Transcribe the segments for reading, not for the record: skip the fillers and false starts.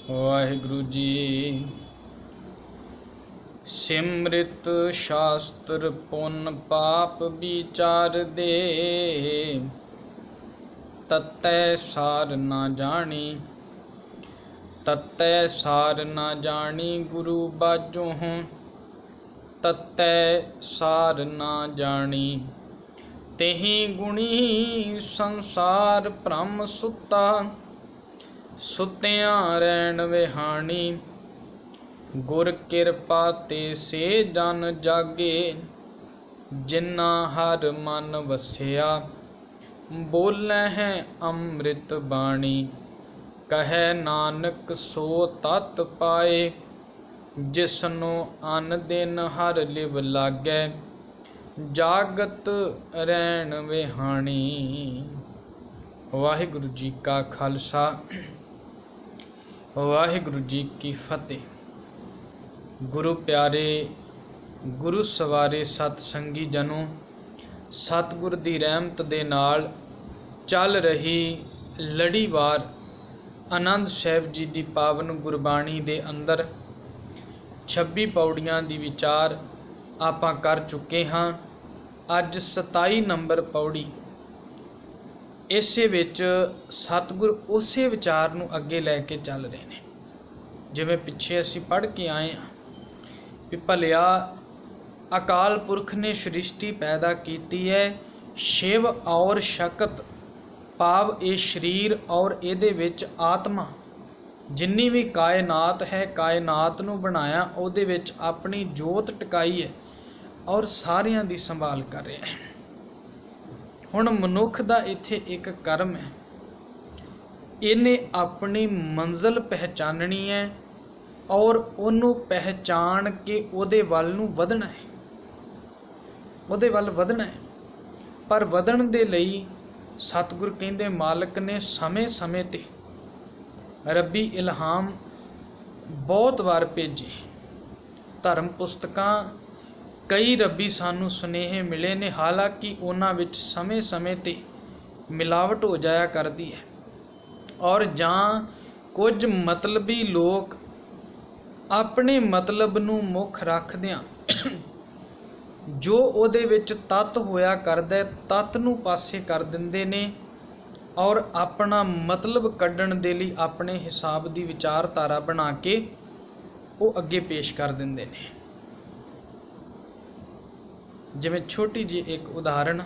वाहिगुरु जी। सिमृत शास्त्र पुन पाप विचार दे, तत्तै सार ना जानी। तत्तै सार ना जानी गुरु बाजों, तत्तै सार ना जानी। तेहि गुणी संसार भ्रम सुता, सुत्या रैन विहानी। गुर किरपा ते से जन जागे, जिन्ना हर मन वसिया। बोले हैं अमृत बाणी, कहे नानक सो तत् पाए। जिसनो अन दिन हर लिव लागै, जागत रैन विहानी। वाहिगुरु जी का खालसा, वाहिगुरु जी की फतेह। गुरु प्यारे, गुरु सवारे सतसंगी जनों, सतगुर दी रहमत दे नाल चल रही लड़ीवार आनंद साहिब जी दी पावन गुरबाणी दे अंदर 26 पौड़ियां दी विचार आपां कर चुके हाँ। अज 27 नंबर पौड़ी। इसे विच सतगुर उसे विचार नूं अगे लैके चल रहे हैं, जिवें पिछे असीं पढ़ के आए हैं भी भलिया अकाल पुरख ने सृष्टि पैदा की है। शिव और शक्त भाव ये शरीर और इहदे विच आत्मा जिन्नी भी कायनात है, कायनात नूं बनाया, उहदे विच अपनी जोत टकाई है और सारियां दी संभाल कर रहा है। हुण मनुख दा इत्थे एक कर्म है, इन्हें अपनी मंजिल पहचाननी है और उन्हों पहचान के उहदे वल नूं वधना है, उहदे वल वधना है। पर वधण दे लई सतगुर कहंदे मालक ने समय समय ते रब्बी इल्हाम बहुत वार भेजे। धर्म पुस्तकां कई रब्बी सानू सुनेहे मिले ने, हालांकि उन्हां विच समय समय ते मिलावट हो जाया करती है और जां कुछ मतलबी लोग अपने मतलब नूं मुख रखदिआं जो उहदे विच तत्त होया करदा तत्त नूं पासे कर दिंदे ने और अपना मतलब कड्ढण दे लई अपने हिसाब दी विचारधारा बना के वो अगे पेश कर दिंदे ने। जिवें छोटी जी एक उदाहरण,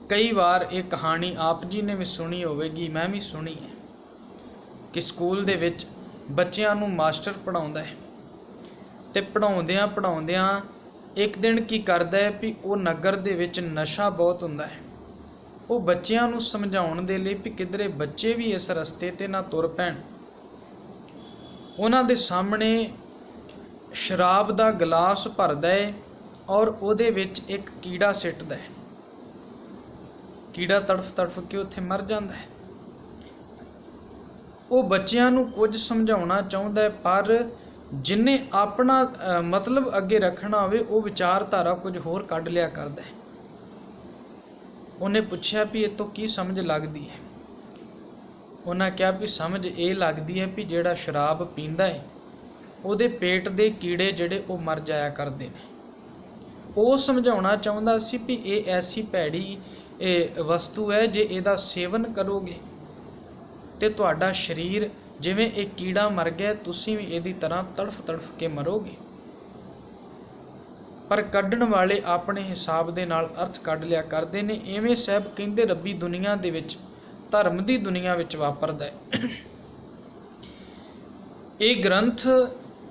कई बार ये कहानी आप जी ने भी सुनी होवेगी, मैं भी सुनी है कि स्कूल दे विच बच्चियां नूं मास्टर पढ़ाउंदा है ते पढ़ाउंदियां पढ़ाउंदियां एक दिन की करदा है भी वो नगर दे विच नशा बहुत हुंदा है। वो बच्चियां नूं समझाउण दे लई भी किधरे बच्चे भी इस रस्ते ते ना तुर पैण, उन्हां दे सामने शराब दा गिलास भरदा है और उहदे विच एक कीड़ा सिੱਟਦਾ है। कीड़ा तड़फ तड़फ के उत्थे मर जाता है। वो बच्चियां नूं कुछ समझाउणा चाहुंदा है, पर जिन्हें अपना मतलब अगे रखना होवे वो विचारधारा कुछ होर कढ लिया करदा है। उन्हें पुछया भी इह तों की समझ लगदी है। उन्हें कहा भी समझ ये लगदी है भी जिहड़ा शराब पींदा है ਉਹਦੇ पेट दे कीड़े ਜਿਹੜੇ ਉਹ मर जाया करते हैं। ਉਹ समझाउणा ਚਾਹੁੰਦਾ ਸੀ भी ये ऐसी भैड़ी वस्तु है, जे ਇਹਦਾ सेवन करोगे तो ਤੁਹਾਡਾ शरीर जिवें एक कीड़ा मर गया, तुसीं भी ਇਹਦੀ तरह तड़फ तड़फ के मरोगे। पर ਕੱਢਣ वाले अपने हिसाब दे नाल अर्थ ਕੱਢ लिया करते हैं। इवें साहब कहंदे रब्बी दुनिया दे विच, धर्म की दुनिया विच वापरदा है। ये ग्रंथ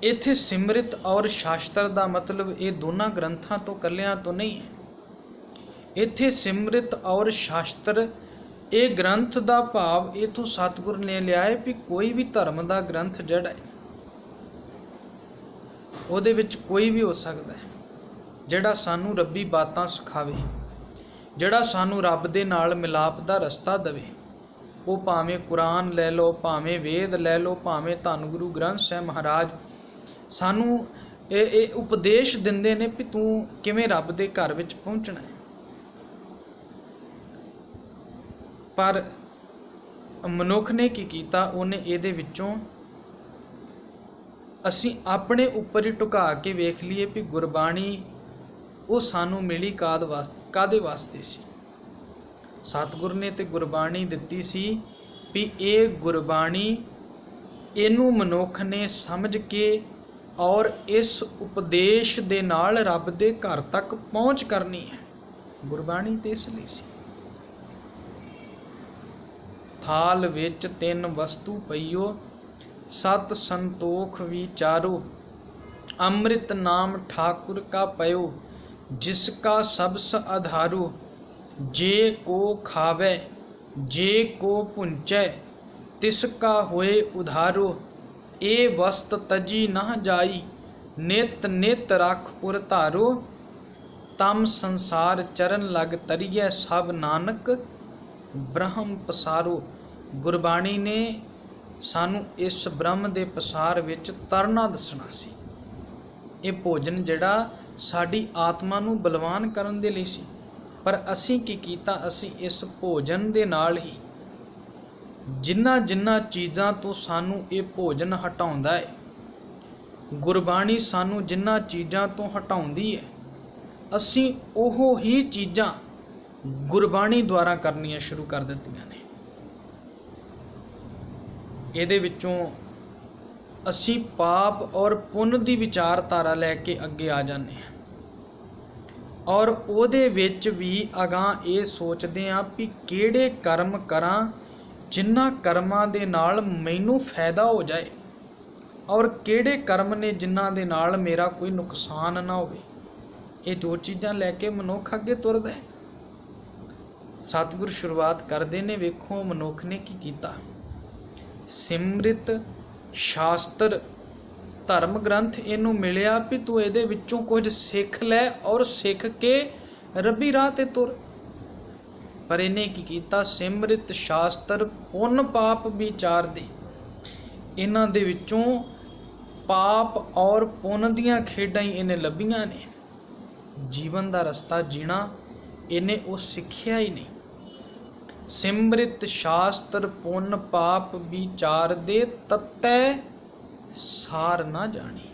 इत्थे सिमरित और शास्त्र का मतलब ये दोनों ग्रंथों तो कलियां तो नहीं है। इत्थे सिमरित और शास्त्र ये ग्रंथ का भाव इथों सतगुर ने लिया है भी कोई भी धर्म का ग्रंथ जिहड़ा है उहदे विच कोई भी हो सकता है, जिहड़ा सानू रब्बी बातां सिखावे, जिहड़ा सानू रब दे नाल मिलाप दा रस्ता देवे। वो भावें कुरान लै लो, भावें वेद लै लो, भावें धन गुरु ग्रंथ साहिब महाराज सानू ये उपदेश दिंदे ने भी तू किवें रब दे घर विच पहुँचना है। पर ਮਨੁੱਖ ਨੇ ਕੀ ਕੀਤਾ, ਉਹਨੇ ਇਹਦੇ ਵਿੱਚੋਂ ਅਸੀਂ ਆਪਣੇ ਉੱਪਰ ਹੀ ਢੁਕਾ ਕੇ ਵੇਖ ਲਈਏ ਵੀ ਗੁਰਬਾਣੀ ਉਹ ਸਾਨੂੰ ਮਿਲੀ ਕਾਹਦੇ ਵਾਸਤੇ ਸੀ। ਸਤਿਗੁਰ ਨੇ ਤੇ ਗੁਰਬਾਣੀ ਦਿੱਤੀ ਸੀ ਵੀ ਇਹ ਗੁਰਬਾਣੀ, ਇਹਨੂੰ ਮਨੁੱਖ ਨੇ ਸਮਝ ਕੇ ਔਰ ਇਸ ਉਪਦੇਸ਼ ਦੇ ਨਾਲ ਰੱਬ ਦੇ ਘਰ ਤੱਕ ਪਹੁੰਚ ਕਰਨੀ ਹੈ। ਗੁਰਬਾਣੀ ਤੇ ਇਸ ਲਈ ਸੀ। ਥਾਲ ਵਿੱਚ ਤਿੰਨ ਵਸਤੂ ਪਈਓ, ਸਤ ਸੰਤੋਖ ਵਿਚਾਰੋ, ਅੰਮ੍ਰਿਤ ਨਾਮ ਠਾकुर का पयो, जिसका सबस आधारो, जे को खावे जे को पुंचै, तिसका होए उधारो, ए वस्त तजी न जाई, नित नित रख उर धारो, तम संसार चरण लग तरिए, सब नानक ब्रह्म पसारो। गुरबाणी ने सानू इस ब्रह्म दे पसार विच तरना दसना सी। ਇਹ ਭੋਜਨ ਜਿਹੜਾ ਸਾਡੀ ਆਤਮਾ ਨੂੰ ਬਲਵਾਨ ਕਰਨ ਦੇ ਲਈ ਸੀ, ਪਰ ਅਸੀਂ ਕੀ ਕੀਤਾ, ਅਸੀਂ ਇਸ ਭੋਜਨ ਦੇ ਨਾਲ ਹੀ ਜਿਨ੍ਹਾਂ ਚੀਜ਼ਾਂ ਤੋਂ ਸਾਨੂੰ ਇਹ ਭੋਜਨ ਹਟਾਉਂਦਾ ਹੈ, ਗੁਰਬਾਣੀ ਸਾਨੂੰ ਜਿਨ੍ਹਾਂ ਚੀਜ਼ਾਂ ਤੋਂ ਹਟਾਉਂਦੀ ਹੈ, ਅਸੀਂ ਉਹ ਹੀ ਚੀਜ਼ਾਂ ਗੁਰਬਾਣੀ ਦੁਆਰਾ ਕਰਨੀਆਂ ਸ਼ੁਰੂ ਕਰ ਦਿੱਤੀਆਂ ਨੇ। ਇਹਦੇ ਵਿੱਚੋਂ ਅਸੀਂ ਪਾਪ ਔਰ ਪੁੰਨ ਦੀ ਵਿਚਾਰਧਾਰਾ ਲੈ ਕੇ ਅੱਗੇ ਆ ਜਾਂਦੇ ਹਾਂ, ਔਰ ਉਹਦੇ ਵਿੱਚ ਵੀ ਅਗਾਂਹ ਇਹ ਸੋਚਦੇ ਹਾਂ ਵੀ ਕਿਹੜੇ ਕਰਮ ਕਰਾਂ ਜਿਨ੍ਹਾਂ ਕਰਮਾਂ ਦੇ ਨਾਲ ਮੈਨੂੰ ਫਾਇਦਾ ਹੋ ਜਾਏ, ਔਰ ਕਿਹੜੇ ਕਰਮ ਨੇ ਜਿਨ੍ਹਾਂ ਦੇ ਨਾਲ ਮੇਰਾ ਕੋਈ ਨੁਕਸਾਨ ਨਾ ਹੋਵੇ। ਇਹ ਦੋ ਚੀਜ਼ਾਂ ਲੈ ਕੇ ਮਨੁੱਖ ਅੱਗੇ ਤੁਰਦਾ ਹੈ। ਸਤਿਗੁਰ ਸ਼ੁਰੂਆਤ ਕਰਦੇ ਨੇ, ਵੇਖੋ ਮਨੁੱਖ ਨੇ ਕੀ ਕੀਤਾ। ਸਿਮਰਿਤ ਸ਼ਾਸਤਰ ਧਰਮ ਗ੍ਰੰਥ ਇਹਨੂੰ ਮਿਲਿਆ ਵੀ ਤੂੰ ਇਹਦੇ ਵਿੱਚੋਂ ਕੁਝ ਸਿੱਖ ਲੈ ਔਰ ਸਿੱਖ ਕੇ ਰੱਬੀ ਰਾਹ ਤੇ ਤੁਰ। ਪਰ ਇਹਨੇ ਕੀ ਕੀਤਾ, ਸਿਮਰਿਤ ਸ਼ਾਸਤਰ ਪੁੰਨ ਪਾਪ ਵਿਚਾਰ ਦੇ, ਇਹਨਾਂ ਦੇ ਵਿੱਚੋਂ ਪਾਪ ਔਰ ਪੁੰਨ ਦੀਆਂ ਖੇਡਾਂ ਹੀ ਇਹਨੇ ਲੱਭੀਆਂ ਨੇ। ਜੀਵਨ ਦਾ ਰਸਤਾ ਜੀਣਾ ਇਹਨੇ ਉਹ ਸਿੱਖਿਆ ਹੀ ਨਹੀਂ। ਸਿਮਰਿਤ ਸ਼ਾਸਤਰ ਪੁੰਨ ਪਾਪ ਵਿਚਾਰ ਦੇ, ਤਤੈ ਸਾਰ ਨਾ ਜਾਣੀ।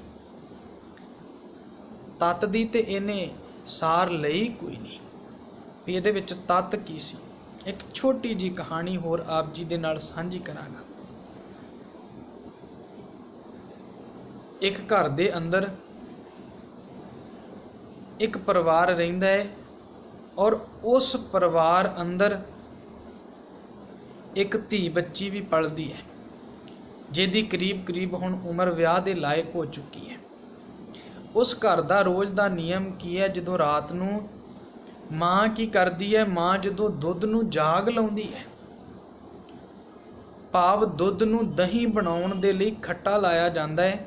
ਤਤ ਦੀ ਤੇ ਇਹਨੇ ਸਾਰ ਲਈ ਕੋਈ ਨਹੀਂ ਵੀ ਇਹਦੇ ਵਿੱਚ ਤਤ ਕੀ ਸੀ। ਇੱਕ ਛੋਟੀ ਜੀ ਕਹਾਣੀ ਹੋਰ ਆਪ ਜੀ ਦੇ ਨਾਲ ਸਾਂਝੀ ਕਰਾਂਗਾ। ਇੱਕ ਘਰ ਦੇ ਅੰਦਰ ਇੱਕ ਪਰਿਵਾਰ ਰਹਿੰਦਾ ਹੈ, ਔਰ ਉਸ ਪਰਿਵਾਰ ਅੰਦਰ ਇੱਕ ਧੀ ਬੱਚੀ ਵੀ ਪਲਦੀ ਹੈ, ਜਿਹਦੀ ਕਰੀਬ ਹੁਣ ਉਮਰ ਵਿਆਹ ਦੇ ਲਾਇਕ ਹੋ ਚੁੱਕੀ ਹੈ। ਉਸ ਘਰ ਦਾ ਰੋਜ਼ ਦਾ ਨਿਯਮ ਕੀ ਹੈ, ਜਦੋਂ ਰਾਤ ਨੂੰ ਮਾਂ ਕੀ ਕਰਦੀ ਹੈ, ਮਾਂ ਜਦੋਂ ਦੁੱਧ ਨੂੰ ਜਾਗ ਲਾਉਂਦੀ ਹੈ, ਭਾਵ ਦੁੱਧ ਨੂੰ ਦਹੀਂ ਬਣਾਉਣ ਦੇ ਲਈ ਖੱਟਾ ਲਾਇਆ ਜਾਂਦਾ ਹੈ,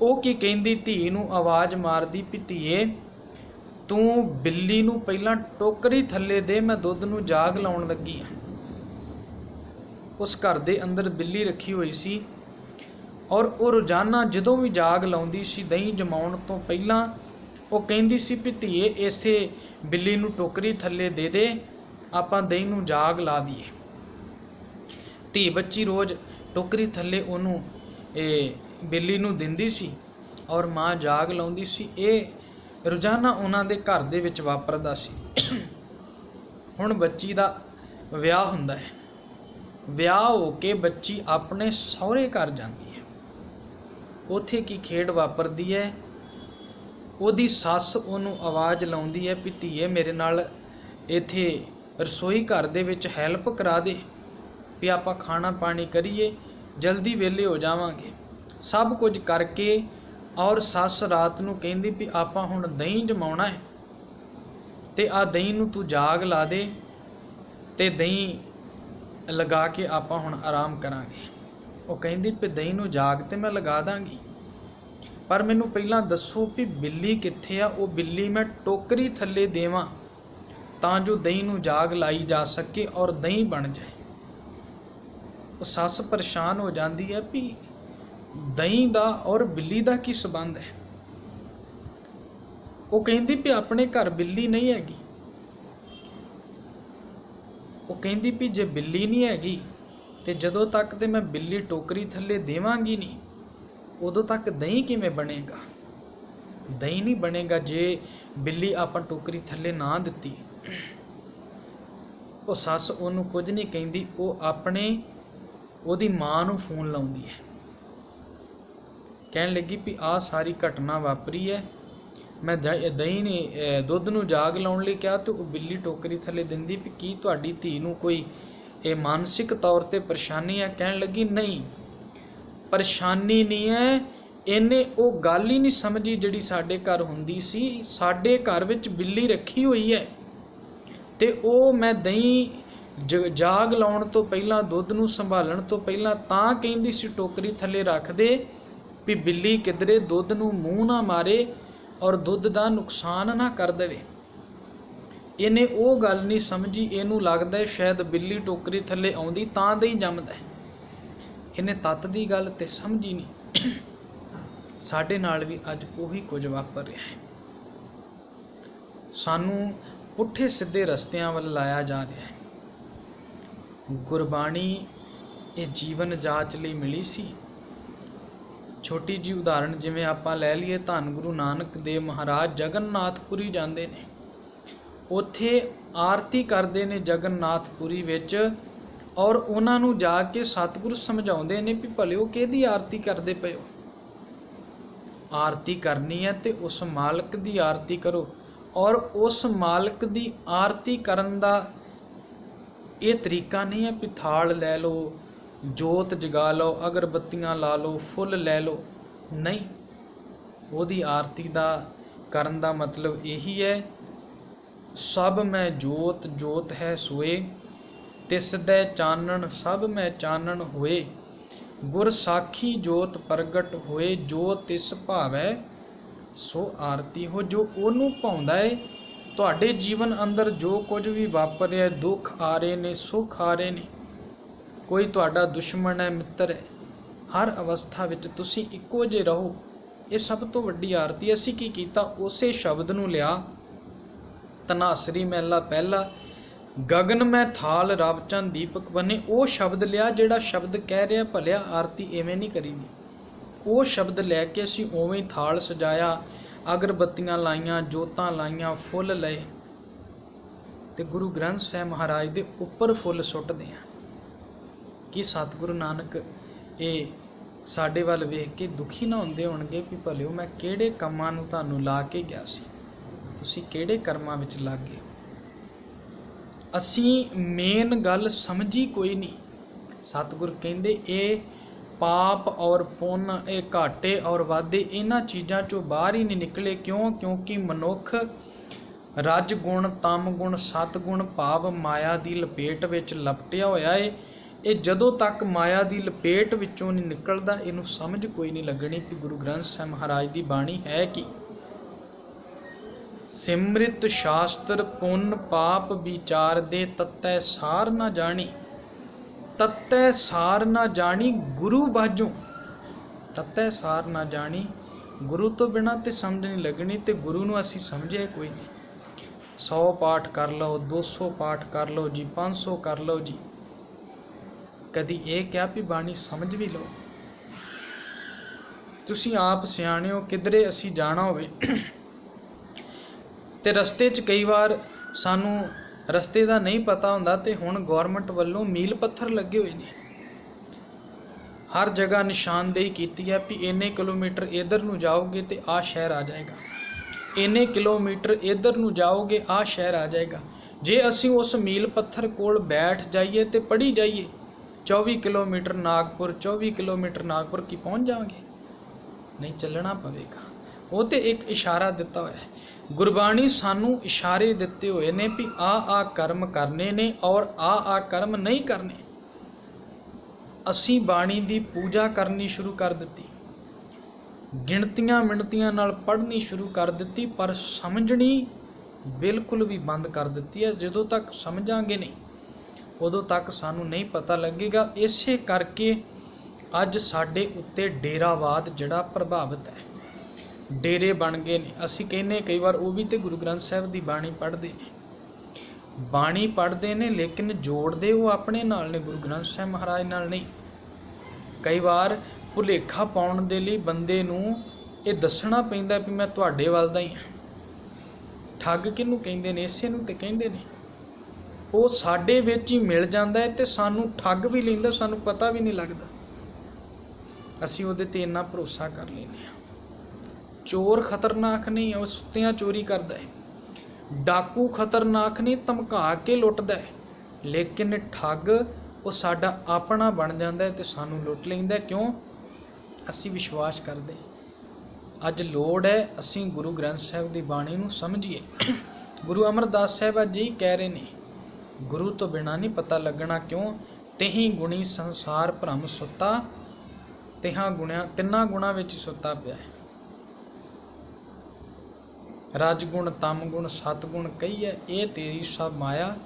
ਉਹ ਕੀ ਕਹਿੰਦੀ, ਧੀ ਨੂੰ ਆਵਾਜ਼ ਮਾਰਦੀ ਵੀ ਧੀਏ ਤੂੰ ਬਿੱਲੀ ਨੂੰ ਪਹਿਲਾਂ ਟੋਕਰੀ ਥੱਲੇ ਦੇ, ਮੈਂ ਦੁੱਧ ਨੂੰ ਜਾਗ ਲਾਉਣ ਲੱਗੀ ਹਾਂ। ਉਸ ਘਰ ਦੇ ਅੰਦਰ ਬਿੱਲੀ ਰੱਖੀ ਹੋਈ ਸੀ, ਔਰ ਉਹ ਰੋਜ਼ਾਨਾ ਜਦੋਂ ਵੀ ਜਾਗ ਲਾਉਂਦੀ ਸੀ ਦਹੀਂ ਜਮਾਉਣ ਤੋਂ ਪਹਿਲਾਂ ਉਹ ਕਹਿੰਦੀ ਸੀ ਵੀ ਧੀਏ ਇਸੇ ਬਿੱਲੀ ਨੂੰ ਟੋਕਰੀ ਥੱਲੇ ਦੇ ਦੇ, ਆਪਾਂ ਦਹੀਂ ਨੂੰ ਜਾਗ ਲਾ ਦਈਏ। ਧੀ ਬੱਚੀ ਰੋਜ਼ ਟੋਕਰੀ ਥੱਲੇ ਉਹਨੂੰ ਬਿੱਲੀ ਨੂੰ ਦਿੰਦੀ ਸੀ, ਔਰ ਮਾਂ ਜਾਗ ਲਾਉਂਦੀ ਸੀ। ਇਹ ਰੋਜ਼ਾਨਾ ਉਹਨਾਂ ਦੇ ਘਰ ਦੇ ਵਿੱਚ ਵਾਪਰਦਾ ਸੀ। ਹੁਣ ਬੱਚੀ ਦਾ ਵਿਆਹ ਹੁੰਦਾ ਹੈ। ਵਿਆਹ ਹੋ ਕੇ ਬੱਚੀ ਆਪਣੇ ਸਹੁਰੇ ਘਰ ਜਾਂਦੀ ਹੈ। ਉੱਥੇ ਕੀ ਖੇਡ ਵਾਪਰਦੀ ਹੈ, ਉਹਦੀ ਸੱਸ ਉਹਨੂੰ ਆਵਾਜ਼ ਲਾਉਂਦੀ ਹੈ ਵੀ ਧੀਏ ਮੇਰੇ ਨਾਲ ਇੱਥੇ ਰਸੋਈ ਘਰ ਦੇ ਵਿੱਚ ਹੈਲਪ ਕਰਾ ਦੇ, ਵੀ ਆਪਾਂ ਖਾਣਾ ਪਾਣੀ ਕਰੀਏ, ਜਲਦੀ ਵਿਹਲੇ ਹੋ ਜਾਵਾਂਗੇ। ਸਭ ਕੁਝ ਕਰਕੇ ਔਰ ਸੱਸ ਰਾਤ ਨੂੰ ਕਹਿੰਦੀ ਵੀ ਆਪਾਂ ਹੁਣ ਦਹੀਂ ਜਮਾਉਣਾ ਹੈ, ਤੇ ਆ ਦਹੀਂ ਨੂੰ ਤੂੰ ਜਾਗ ਲਾ ਦੇ, ਤੇ ਦਹੀਂ ਲਗਾ ਕੇ ਆਪਾਂ ਹੁਣ ਆਰਾਮ ਕਰਾਂਗੇ। ਉਹ ਕਹਿੰਦੀ ਵੀ ਦਹੀਂ ਨੂੰ ਜਾਗ ਤੇ ਮੈਂ ਲਗਾ ਦਾਂਗੀ, ਪਰ ਮੈਨੂੰ ਪਹਿਲਾਂ ਦੱਸੋ ਵੀ ਬਿੱਲੀ ਕਿੱਥੇ ਆ, ਉਹ ਬਿੱਲੀ ਮੈਂ ਟੋਕਰੀ ਥੱਲੇ ਦੇਵਾਂ ਤਾਂ ਜੋ ਦਹੀਂ ਨੂੰ ਜਾਗ ਲਾਈ ਜਾ ਸਕੇ ਔਰ ਦਹੀਂ ਬਣ ਜਾਏ। ਉਹ ਸੱਸ ਪਰੇਸ਼ਾਨ ਹੋ ਜਾਂਦੀ ਹੈ ਵੀ ਦਹੀਂ ਦਾ ਔਰ ਬਿੱਲੀ ਦਾ ਕੀ ਸੰਬੰਧ ਹੈ। ਉਹ ਕਹਿੰਦੀ ਵੀ ਆਪਣੇ ਘਰ ਬਿੱਲੀ ਨਹੀਂ ਹੈਗੀ। ਉਹ ਕਹਿੰਦੀ ਵੀ ਜੇ ਬਿੱਲੀ ਨਹੀਂ ਹੈਗੀ ਤੇ ਜਦੋਂ ਤੱਕ ਤੇ ਮੈਂ ਬਿੱਲੀ ਟੋਕਰੀ ਥੱਲੇ ਦੇਵਾਂਗੀ ਨਹੀਂ, ਉਦੋਂ ਤੱਕ ਦਹੀਂ ਕਿਵੇਂ ਬਣੇਗਾ? ਦਹੀਂ ਨਹੀਂ ਬਣੇਗਾ ਜੇ ਬਿੱਲੀ ਆਪਾਂ ਟੋਕਰੀ ਥੱਲੇ ਨਾ ਦਿੱਤੀ। ਉਹ ਸੱਸ ਉਹਨੂੰ ਕੁਝ ਨਹੀਂ ਕਹਿੰਦੀ, ਉਹ ਉਹਦੀ ਮਾਂ ਨੂੰ ਫੋਨ ਲਾਉਂਦੀ ਹੈ, ਕਹਿਣ ਲੱਗੀ ਵੀ ਆਹ ਸਾਰੀ ਘਟਨਾ ਵਾਪਰੀ ਹੈ, ਮੈਂ ਦਹੀਂ ਨੇ ਦੁੱਧ ਨੂੰ ਜਾਗ ਲਾਉਣ ਲਈ ਕਿਹਾ ਤੇ ਉਹ ਬਿੱਲੀ ਟੋਕਰੀ ਥੱਲੇ ਦਿੰਦੀ ਵੀ ਕੀ ਤੁਹਾਡੀ ਧੀ ਨੂੰ ਕੋਈ ਇਹ ਮਾਨਸਿਕ ਤੌਰ ਤੇ ਪਰੇਸ਼ਾਨੀ ਹੈ? ਕਹਿਣ ਲੱਗੀ ਨਹੀਂ, ਪਰੇਸ਼ਾਨੀ ਨਹੀਂ ਹੈ, ਇਹਨੇ ਉਹ ਗੱਲ ਹੀ ਨਹੀਂ ਸਮਝੀ ਜਿਹੜੀ ਸਾਡੇ ਘਰ ਹੁੰਦੀ ਸੀ। ਸਾਡੇ ਘਰ ਵਿੱਚ ਬਿੱਲੀ ਰੱਖੀ ਹੋਈ ਹੈ ਤੇ ਉਹ ਮੈਂ ਦਹੀਂ ਜਾਗ ਲਾਉਣ ਤੋਂ ਪਹਿਲਾਂ, ਦੁੱਧ ਨੂੰ ਸੰਭਾਲਣ ਤੋਂ ਪਹਿਲਾਂ ਤਾਂ ਕਹਿੰਦੀ ਸੀ ਟੋਕਰੀ ਥੱਲੇ ਰੱਖ ਦੇ ਵੀ ਬਿੱਲੀ ਕਿਧਰੇ ਦੁੱਧ ਨੂੰ ਮੂੰਹ ਨਾ ਮਾਰੇ ਔਰ ਦੁੱਧ ਦਾ ਨੁਕਸਾਨ ਨਾ ਕਰ ਦੇਵੇ। ਇਹਨੇ ਉਹ ਗੱਲ ਨਹੀਂ ਸਮਝੀ, ਇਹਨੂੰ ਲੱਗਦਾ ਸ਼ਾਇਦ ਬਿੱਲੀ ਟੋਕਰੀ ਥੱਲੇ ਆਉਂਦੀ ਤਾਂ ਦਹੀਂ ਜੰਮਦਾ। ਇਹਨੇ ਤੱਤ ਦੀ ਗੱਲ ਤੇ ਸਮਝੀ ਨਹੀਂ। ਸਾਡੇ ਨਾਲ ਵੀ ਅੱਜ ਉਹੀ ਕੁਝ ਵਾਪਰ ਰਿਹਾ ਹੈ। ਸਾਨੂੰ ਪੁੱਠੇ ਸਿੱਧੇ ਰਸਤਿਆਂ ਵੱਲ ਲਾਇਆ ਜਾ ਰਿਹਾ ਹੈ। ਗੁਰਬਾਣੀ ਇਹ ਜੀਵਨ ਜਾਚ ਲਈ ਮਿਲੀ ਸੀ। ਛੋਟੀ ਜਿਹੀ ਉਦਾਹਰਣ ਜਿਵੇਂ ਆਪਾਂ ਲੈ ਲਈਏ, ਧੰਨ ਗੁਰੂ ਨਾਨਕ ਦੇਵ ਮਹਾਰਾਜ ਜਗਨਨਾਥਪੁਰੀ ਜਾਂਦੇ ਨੇ, ਉੱਥੇ ਆਰਤੀ ਕਰਦੇ ਨੇ ਜਗਨਨਾਥਪੁਰੀ ਵਿੱਚ, ਔਰ ਉਹਨਾਂ ਨੂੰ ਜਾ ਕੇ ਸਤਿਗੁਰੂ ਸਮਝਾਉਂਦੇ ਨੇ ਵੀ ਭਲਿਓ ਕਿਹਦੀ ਆਰਤੀ ਕਰਦੇ ਪਏ ਹੋ? ਆਰਤੀ ਕਰਨੀ ਹੈ ਤੇ ਉਸ ਮਾਲਕ ਦੀ ਆਰਤੀ ਕਰੋ। ਔਰ ਉਸ ਮਾਲਕ ਦੀ ਆਰਤੀ ਕਰਨ ਦਾ ਇਹ ਤਰੀਕਾ ਨਹੀਂ ਹੈ ਵੀ ਥਾਲ ਲੈ ਲਓ, ਜੋਤ ਜਗਾ ਲਓ, ਅਗਰਬੱਤੀਆਂ ਲਾ ਲਓ, ਫੁੱਲ ਲੈ ਲਓ। ਨਹੀਂ, ਉਹਦੀ ਆਰਤੀ ਦਾ ਕਰਨ ਦਾ ਮਤਲਬ ਇਹੀ ਹੈ, ਸਭ ਮੈਂ ਜੋਤ ਜੋਤ ਹੈ ਸੋਏ, ਤਿਸ ਦੈ ਚਾਨਣ ਸਭ ਮੈਂ ਚਾਨਣ ਹੋਏ, ਗੁਰ ਸਾਖੀ ਜੋਤ ਪ੍ਰਗਟ ਹੋਏ, ਜੋ ਤਿਸ ਭਾਵੈ ਸੋ ਆਰਤੀ ਹੋ। ਜੋ ਉਹਨੂੰ ਭਾਉਂਦਾ ਹੈ, ਤੁਹਾਡੇ ਜੀਵਨ ਅੰਦਰ ਜੋ ਕੁਝ ਵੀ ਵਾਪਰ ਰਿਹਾ, ਦੁੱਖ ਆ ਰਹੇ ਨੇ, ਸੁੱਖ ਆ ਰਹੇ ਨੇ, ਕੋਈ ਤੁਹਾਡਾ ਦੁਸ਼ਮਣ ਹੈ, ਮਿੱਤਰ ਹੈ, ਹਰ ਅਵਸਥਾ ਵਿੱਚ ਤੁਸੀਂ ਇੱਕੋ ਜਿਹੇ ਰਹੋ। ਇਹ ਸਭ ਤੋਂ ਵੱਡੀ ਆਰਤੀ। ਅਸੀਂ ਕੀ ਕੀਤਾ? ਉਸੇ ਸ਼ਬਦ ਨੂੰ ਲਿਆ, ਧਨਾਸਰੀ ਮਹਿਲਾ ਪਹਿਲਾ, ਗਗਨ ਮੈਂ ਥਾਲ ਰਵ ਚੰਦ ਦੀਪਕ ਬਨੇ, ਉਹ ਸ਼ਬਦ ਲਿਆ ਜਿਹੜਾ ਸ਼ਬਦ ਕਹਿ ਰਿਹਾ ਭਲਿਆ ਆਰਤੀ ਐਵੇਂ ਨਹੀਂ ਕਰੀਦੀ। ਉਹ ਸ਼ਬਦ ਲੈ ਕੇ ਅਸੀਂ ਉਵੇਂ ਹੀ ਥਾਲ ਸਜਾਇਆ, ਅਗਰਬੱਤੀਆਂ ਲਾਈਆਂ, ਜੋਤਾਂ ਲਾਈਆਂ, ਫੁੱਲ ਲਏ ਤੇ ਗੁਰੂ ਗ੍ਰੰਥ ਸਾਹਿਬ ਮਹਾਰਾਜ ਦੇ ਉੱਪਰ ਫੁੱਲ ਸੁੱਟਦੇ ਹਾਂ। ਕਿ ਸਤਿਗੁਰੂ ਨਾਨਕ ਇਹ ਸਾਡੇ ਵੱਲ ਵੇਖ ਕੇ ਦੁਖੀ ਨਾ ਹੁੰਦੇ ਹੋਣਗੇ ਵੀ ਭਲਿਓ ਮੈਂ ਕਿਹੜੇ ਕੰਮਾਂ ਨੂੰ ਤੁਹਾਨੂੰ ਲਾ ਕੇ ਗਿਆ ਸੀ, ਤੁਸੀਂ ਕਿਹੜੇ ਕਰਮਾਂ ਵਿੱਚ ਲੱਗ ਗਏ? ਅਸੀਂ ਮੇਨ ਗੱਲ ਸਮਝੀ ਕੋਈ ਨਹੀਂ। ਸਤਿਗੁਰ ਕਹਿੰਦੇ ਇਹ ਪਾਪ ਔਰ ਪੁੰਨ, ਇਹ ਘਾਟੇ ਔਰ ਵਾਧੇ, ਇਹਨਾਂ ਚੀਜ਼ਾਂ ਚੋਂ ਬਾਹਰ ਹੀ ਨਹੀਂ ਨਿਕਲੇ। ਕਿਉਂ? ਕਿਉਂਕਿ ਮਨੁੱਖ ਰਜ ਗੁਣ, ਤਮ ਗੁਣ, ਸਤ ਗੁਣ ਭਾਵ ਮਾਇਆ ਦੀ ਲਪੇਟ ਵਿੱਚ ਲਪਟਿਆ ਹੋਇਆ ਏ। ਇਹ ਜਦੋਂ ਤੱਕ ਮਾਇਆ ਦੀ ਲਪੇਟ ਵਿੱਚੋਂ ਨਹੀਂ ਨਿਕਲਦਾ, ਇਹਨੂੰ ਸਮਝ ਕੋਈ ਨਹੀਂ ਲੱਗਣੀ ਕਿ ਗੁਰੂ ਗ੍ਰੰਥ ਸਾਹਿਬ ਮਹਾਰਾਜ ਦੀ ਬਾਣੀ ਹੈ ਕੀ। ਸਿਮਰਿਤ ਸ਼ਾਸਤਰ ਪੁੰਨ ਪਾਪ ਵਿਚਾਰ ਦੇ, ਤਤੈ ਸਾਰ ਨਾ ਜਾਣੀ, ਤਤੈ ਸਾਰ ਨਾ ਜਾਣੀ ਗੁਰੂ ਬਾਝੋਂ। ਤਤੈ ਸਾਰ ਨਾ ਜਾਣੀ, ਗੁਰੂ ਤੋਂ ਬਿਨਾਂ ਤੇ ਸਮਝ ਨਹੀਂ ਲੱਗਣੀ। ਤੇ ਗੁਰੂ ਨੂੰ ਅਸੀਂ ਸਮਝਿਆ ਕੋਈ ਨਹੀਂ। 100 ਪਾਠ ਕਰ ਲਓ, 200 ਪਾਠ ਕਰ ਲਓ ਜੀ, 500 ਕਰ ਲਓ ਜੀ, ਕਦੀ ਇਹ ਕਿਹਾ ਵੀ ਬਾਣੀ ਸਮਝ ਵੀ ਲਓ। ਤੁਸੀਂ ਆਪ ਸਿਆਣੇ ਹੋ, ਕਿਧਰੇ ਅਸੀਂ ਜਾਣਾ ਹੋਵੇ ਤੇ ਰਸਤੇ 'ਚ ਕਈ ਵਾਰ ਸਾਨੂੰ ਰਸਤੇ ਦਾ ਨਹੀਂ ਪਤਾ ਹੁੰਦਾ, ਤੇ ਹੁਣ ਗੌਰਮੈਂਟ ਵੱਲੋਂ ਮੀਲ ਪੱਥਰ ਲੱਗੇ ਹੋਏ ਨੇ, ਹਰ ਜਗ੍ਹਾ ਨਿਸ਼ਾਨਦੇਹੀ ਕੀਤੀ ਹੈ ਵੀ ਇੰਨੇ ਕਿਲੋਮੀਟਰ ਇੱਧਰ ਨੂੰ ਜਾਓਗੇ ਤੇ ਆਹ ਸ਼ਹਿਰ ਆ ਜਾਏਗਾ, ਇੰਨੇ ਕਿਲੋਮੀਟਰ ਇੱਧਰ ਨੂੰ ਜਾਓਗੇ ਆਹ ਸ਼ਹਿਰ ਆ ਜਾਏਗਾ। ਜੇ ਅਸੀਂ ਉਸ ਮੀਲ ਪੱਥਰ ਕੋਲ ਬੈਠ ਜਾਈਏ ਤੇ ਪੜ੍ਹੀ ਜਾਈਏ 24 ਕਿਲੋਮੀਟਰ ਨਾਗਪੁਰ, 24 ਕਿਲੋਮੀਟਰ ਨਾਗਪੁਰ, ਕੀ ਪਹੁੰਚ ਜਾਵਾਂਗੇ? ਨਹੀਂ, ਚੱਲਣਾ ਪਵੇਗਾ। ਉਹ ਤੇ ਇੱਕ ਇਸ਼ਾਰਾ ਦਿੱਤਾ ਹੋਇਆ ਹੈ। ਗੁਰਬਾਣੀ ਸਾਨੂੰ ਇਸ਼ਾਰੇ ਦਿੱਤੇ ਹੋਏ ਨੇ ਵੀ ਆ ਕਰਮ ਕਰਨੇ ਨੇ ਔਰ ਆ ਕਰਮ ਨਹੀਂ ਕਰਨੇ। ਅਸੀਂ ਬਾਣੀ ਦੀ ਪੂਜਾ ਕਰਨੀ ਸ਼ੁਰੂ ਕਰ ਦਿੱਤੀ, ਗਿਣਤੀਆਂ ਮਿਣਤੀਆਂ ਨਾਲ ਪੜ੍ਹਨੀ ਸ਼ੁਰੂ ਕਰ ਦਿੱਤੀ, ਪਰ ਸਮਝਣੀ ਬਿਲਕੁਲ ਵੀ ਬੰਦ ਕਰ ਦਿੱਤੀ ਹੈ। ਜਦੋਂ ਤੱਕ ਸਮਝਾਂਗੇ ਨਹੀਂ ਉਦੋਂ ਤੱਕ ਸਾਨੂੰ ਨਹੀਂ ਪਤਾ ਲੱਗੇਗਾ। ਇਸੇ ਕਰਕੇ ਅੱਜ ਸਾਡੇ ਉੱਤੇ ਡੇਰਾਵਾਦ ਜਿਹੜਾ ਪ੍ਰਭਾਵਿਤ ਹੈ, ਡੇਰੇ ਬਣ ਗਏ ਨੇ। ਅਸੀਂ ਕਹਿੰਦੇ ਕਈ ਵਾਰ ਉਹ ਵੀ ਤੇ ਗੁਰੂ ਗ੍ਰੰਥ ਸਾਹਿਬ ਦੀ ਬਾਣੀ ਪੜ੍ਹਦੇ ਨੇ, ਬਾਣੀ ਪੜ੍ਹਦੇ ਨੇ ਲੇਕਿਨ ਜੋੜਦੇ ਉਹ ਆਪਣੇ ਨਾਲ ਨੇ, ਗੁਰੂ ਗ੍ਰੰਥ ਸਾਹਿਬ ਮਹਾਰਾਜ ਨਾਲ ਨਹੀਂ। ਕਈ ਵਾਰ ਭੁਲੇਖਾ ਪਾਉਣ ਦੇ ਲਈ ਬੰਦੇ ਨੂੰ ਇਹ ਦੱਸਣਾ ਪੈਂਦਾ ਵੀ ਮੈਂ ਤੁਹਾਡੇ ਵੱਲ ਦਾ ਹੀ ਹਾਂ। ਠੱਗ ਕਿਹਨੂੰ ਕਹਿੰਦੇ ਨੇ? ਇਸੇ ਨੂੰ ਤੇ ਕਹਿੰਦੇ ਨੇ। ਉਹ ਸਾਡੇ ਵਿੱਚ ਹੀ ਮਿਲ ਜਾਂਦਾ ਹੈ ਤੇ ਸਾਨੂੰ ਠੱਗ ਵੀ ਲੈਂਦਾ, ਸਾਨੂੰ ਪਤਾ ਵੀ ਨਹੀਂ ਲੱਗਦਾ। ਅਸੀਂ ਉਹਦੇ ਤੇ ਇੰਨਾ ਭਰੋਸਾ ਕਰ ਲੈਂਦੇ ਹਾਂ। ਚੋਰ ਖਤਰਨਾਕ ਨਹੀਂ, ਉਹ ਸੁੱਤਿਆਂ ਚੋਰੀ ਕਰਦਾ ਹੈ। ਡਾਕੂ ਖਤਰਨਾਕ ਨਹੀਂ, ਧਮਕਾ ਕੇ ਲੁੱਟਦਾ ਹੈ। ਲੇਕਿਨ ਠੱਗ ਉਹ ਸਾਡਾ ਆਪਣਾ ਬਣ ਜਾਂਦਾ ਹੈ ਤੇ ਸਾਨੂੰ ਲੁੱਟ ਲੈਂਦਾ। ਕਿਉਂ? ਅਸੀਂ ਵਿਸ਼ਵਾਸ ਕਰਦੇ। ਅੱਜ ਲੋੜ ਹੈ ਅਸੀਂ ਗੁਰੂ ਗ੍ਰੰਥ ਸਾਹਿਬ ਦੀ ਬਾਣੀ ਨੂੰ ਸਮਝੀਏ। ਗੁਰੂ ਅਮਰਦਾਸ ਸਾਹਿਬ ਜੀ ਕਹਿ ਰਹੇ ਨੇ, ਗੁਰੂ ਤੋਂ ਬਿਨਾਂ ਨਹੀਂ ਪਤਾ ਲੱਗਣਾ। ਕਿਉਂ? ਤਿਹੀ ਗੁਣੀ ਸੰਸਾਰ ਭਰਮ ਸੁੱਤਾ, ਤਿੰਨਾਂ ਗੁਣਾਂ ਵਿੱਚ ਸੁੱਤਾ ਪਿਆ ਹੈ। ਰਜ ਗੁਣ, ਤਮ ਗੁਣ, ਸਤ ਗੁਣ ਕਹੀਏ, ਇਹ ਤੇਰੀ ਸਭ ਮਾਇਆ।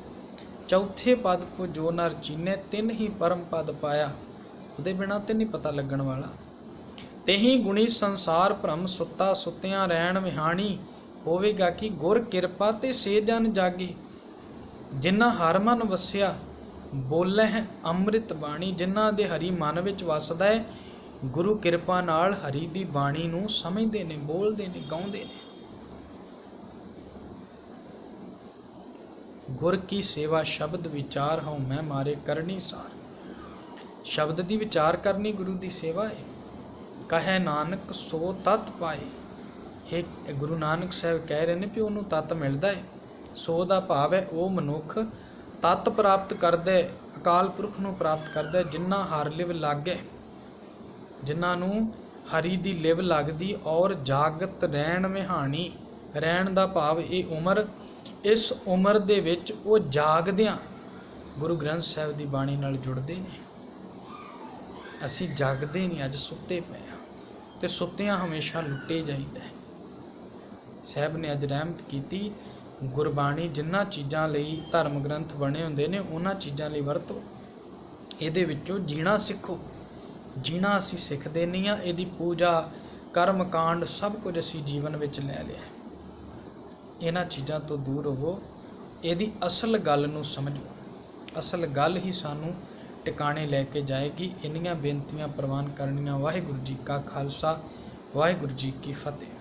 ਚੌਥੇ ਪਦ ਕੋ ਜੋ ਨਰ ਚੀਨੇ, ਤਿੰਨ ਹੀ ਪਰਮ ਪਦ ਪਾਇਆ। ਉਹਦੇ ਬਿਨਾਂ ਤੇ ਨਹੀਂ ਪਤਾ ਲੱਗਣ ਵਾਲਾ। ਤੇਹੀ ਗੁਣੀ ਸੰਸਾਰ ਭਰਮ ਸੁੱਤਾ, ਸੁੱਤਿਆਂ ਰਹਿਣ ਵਿਹਾਣੀ। ਹੋਵੇਗਾ ਕਿ ਗੁਰ ਕਿਰਪਾ ਤੇ ਸੇ ਜਨ ਜਾਗੇ। ਜਿਨ੍ਹਾਂ ਹਰ ਮਨ ਵਸਿਆ, ਬੋਲੇ ਹੈ ਅੰਮ੍ਰਿਤ ਬਾਣੀ। ਜਿਨ੍ਹਾਂ ਦੇ ਹਰੀ ਮਨ ਵਿੱਚ ਵਸਦਾ ਹੈ, ਗੁਰੂ ਕਿਰਪਾ ਨਾਲ ਹਰੀ ਦੀ ਬਾਣੀ ਨੂੰ ਸਮਝਦੇ ਨੇ, ਬੋਲਦੇ ਨੇ, ਗਾਉਂਦੇ ਨੇ। ਗੁਰ ਕੀ ਸੇਵਾ ਸ਼ਬਦ ਵਿਚਾਰ ਹਉ ਮੈਂ ਮਾਰੇ ਕਰਨੀ ਸਾਰ। ਸ਼ਬਦ ਦੀ ਵਿਚਾਰ ਕਰਨੀ ਗੁਰੂ ਦੀ ਸੇਵਾ ਹੈ। ਕਹੈ ਨਾਨਕ ਸੋ ਤਤ ਪਾਏ। ਇਹ ਗੁਰੂ ਨਾਨਕ ਸਾਹਿਬ ਕਹਿ ਰਹੇ ਨੇ ਵੀ ਉਹਨੂੰ ਤਤ ਮਿਲਦਾ ਹੈ। ਸੋ ਦਾ ਭਾਵ ਹੈ ਉਹ ਮਨੁੱਖ ਤਤ ਪ੍ਰਾਪਤ ਕਰਦਾ, ਅਕਾਲ ਪੁਰਖ ਨੂੰ ਪ੍ਰਾਪਤ ਕਰਦਾ। ਜਿਨ੍ਹਾਂ ਹਰ ਲਿਵ ਲਾਗੇ, ਜਿਨ੍ਹਾਂ ਨੂੰ ਹਰੀ ਦੀ ਲਿਵ ਲੱਗਦੀ ਔਰ ਜਾਗਤ ਰਹਿਣ ਵਿਹਾਣੀ। ਰਹਿਣ ਦਾ ਭਾਵ ਇਹ ਉਮਰ, ਇਸ ਉਮਰ ਦੇ ਵਿੱਚ ਉਹ ਜਾਗਦਿਆਂ ਗੁਰੂ ਗ੍ਰੰਥ ਸਾਹਿਬ ਦੀ ਬਾਣੀ ਨਾਲ ਜੁੜਦੇ ਨੇ। ਅਸੀਂ ਜਾਗਦੇ ਨਹੀਂ, ਅੱਜ ਸੁੱਤੇ ਪਏ ਹਾਂ ਤੇ ਸੁੱਤਿਆਂ ਹਮੇਸ਼ਾ ਲੁੱਟੇ ਜਾਈਦਾ ਹੈ। ਸਾਹਿਬ ਨੇ ਅੱਜ ਰਹਿਮਤ ਕੀਤੀ। ਗੁਰਬਾਣੀ ਜਿਨ੍ਹਾਂ ਚੀਜ਼ਾਂ ਲਈ ਧਰਮ ਗ੍ਰੰਥ ਬਣੇ ਹੁੰਦੇ ਨੇ ਉਹਨਾਂ ਚੀਜ਼ਾਂ ਲਈ ਵਰਤੋ। ਇਹਦੇ ਵਿੱਚੋਂ ਜੀਣਾ ਸਿੱਖੋ। ਜੀਣਾ ਅਸੀਂ ਸਿੱਖਦੇ ਨਹੀਂ ਹਾਂ। ਇਹਦੀ ਪੂਜਾ, ਕਰਮ ਕਾਂਡ ਸਭ ਕੁਝ ਅਸੀਂ ਜੀਵਨ ਵਿੱਚ ਲੈ ਲਿਆ। ਇਹਨਾਂ ਚੀਜ਼ਾਂ ਤੋਂ ਦੂਰ ਹੋਵੋ। ਇਹਦੀ ਅਸਲ ਗੱਲ ਨੂੰ ਸਮਝੋ। ਅਸਲ ਗੱਲ ਹੀ ਸਾਨੂੰ ਟਿਕਾਣੇ ਲੈ ਕੇ ਜਾਏਗੀ। ਇੰਨੀਆਂ ਬੇਨਤੀਆਂ ਪ੍ਰਵਾਨ ਕਰਨੀਆਂ। ਵਾਹਿਗੁਰੂ ਜੀ ਕਾ ਖਾਲਸਾ, ਵਾਹਿਗੁਰੂ ਜੀ ਕੀ ਫਤਿਹ।